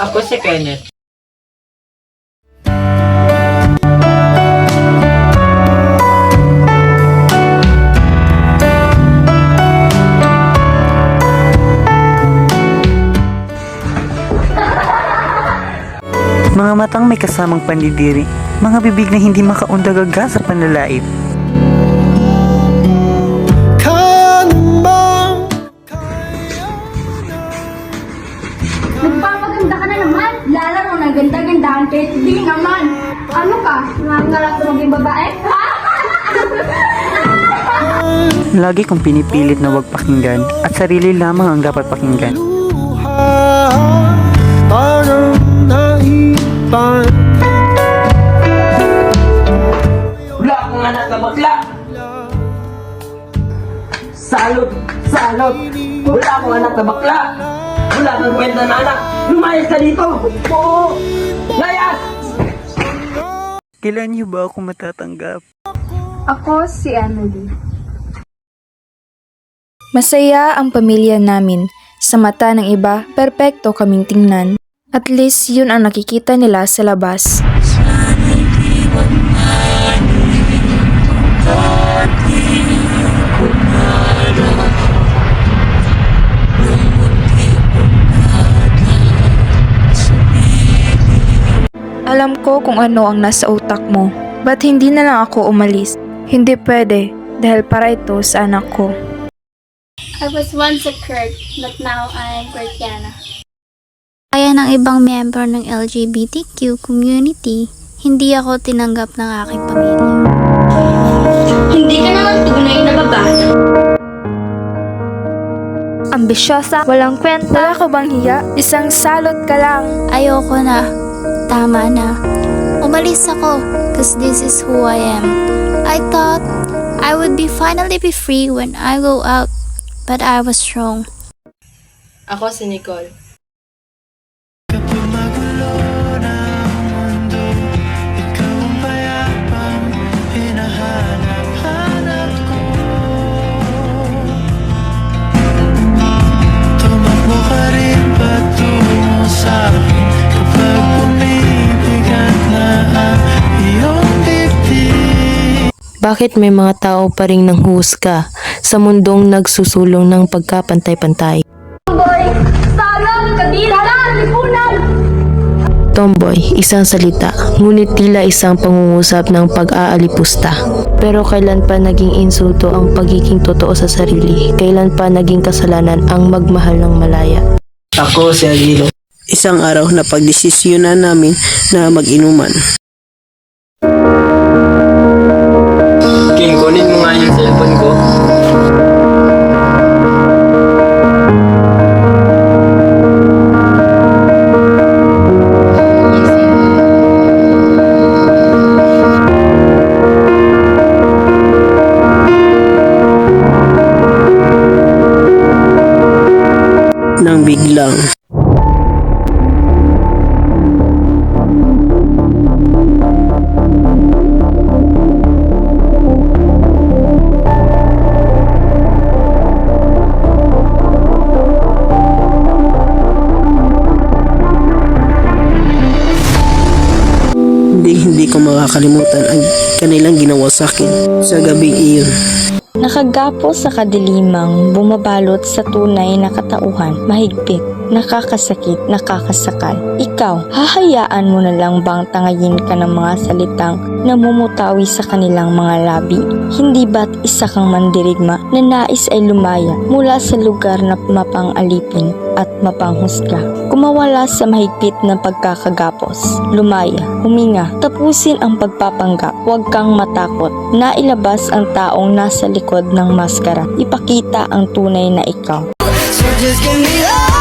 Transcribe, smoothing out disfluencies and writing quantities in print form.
Ako si Kenneth. Mga matang may kasamang pandidiri, mga bibig na hindi makaundagaga sa panlalait. Nagpapaganda ka na naman. Lala mo na ganda-ganda ang kahit di naman. Ano ka? Nangangarap na maging babae? Lagi kong pinipilit na huwag pakinggan at sarili lamang ang dapat pakinggan. Parang naipan. Wala akong anak na bakla! Salot! Salot! Wala akong anak na bakla! Wala kang kwenta na anak! Lumayas ka dito! Oo! Layas! Kailan niyo ba ako matatanggap? Ako si Emily. Masaya ang pamilya namin. Sa mata ng iba, perpekto kaming tingnan. At least yun ang nakikita nila sa labas. Alam ko kung ano ang nasa utak mo. Ba't hindi na lang ako umalis? Hindi pwede, dahil para ito sa anak ko. I was once a Kurt, but now I'm Kurtiana. Kaya ng ibang member ng LGBTQ community, hindi ako tinanggap ng aking pamilya. Hindi ka naman tunay na babae. Ambisyosa, walang kwenta. Wala ka bang hiya? Isang salot ka lang. Ayoko na. Tama na. Umalis ako, cause this is who I am. I thought I would finally be free when I go out, but I was wrong. Ako si Nicole. Kapag magulo na ang mundo, ikaw ang payapang hinahanap-hanap ko. Tumakbo ka rin patungo sa'kin kapag bumibigat na ang iyong dibdib. Bakit may mga tao pa ring nanghusga sa mundong nagsusulong ng pagkapantay-pantay? Boy, salon, kadila, lipunan! Tomboy, isang salita, ngunit tila isang pangungusap ng pag-aalipusta. Pero kailan pa naging insulto ang pagiging totoo sa sarili? Kailan pa naging kasalanan ang magmahal ng malaya? Ako si Agilo. Isang araw na pagdesisyonan namin na mag-inuman. King, kunin mo nga yung cellphone ko. Nang biglang hindi ko makakalimutan ang kanilang ginawa sa akin sa gabing iyon. Nakagapo sa kadilimang, bumabalot sa tunay na katauhan, mahigpit, nakakasakit, nakakasakal. Ikaw, hahayaan mo na lang bang tangayin ka ng mga salitang namumutawi sa kanilang mga labi? Hindi ba't isa kang mandirigma na nais ay lumaya mula sa lugar na mapang-alipin at mapanghusga? Kumawala sa mahigpit na pagkakagapos, lumaya, huminga, tapusin ang pagpapanggap, huwag kang matakot, nailabas ang taong nasa likod ng maskara, ipakita ang tunay na ikaw. So just give me love.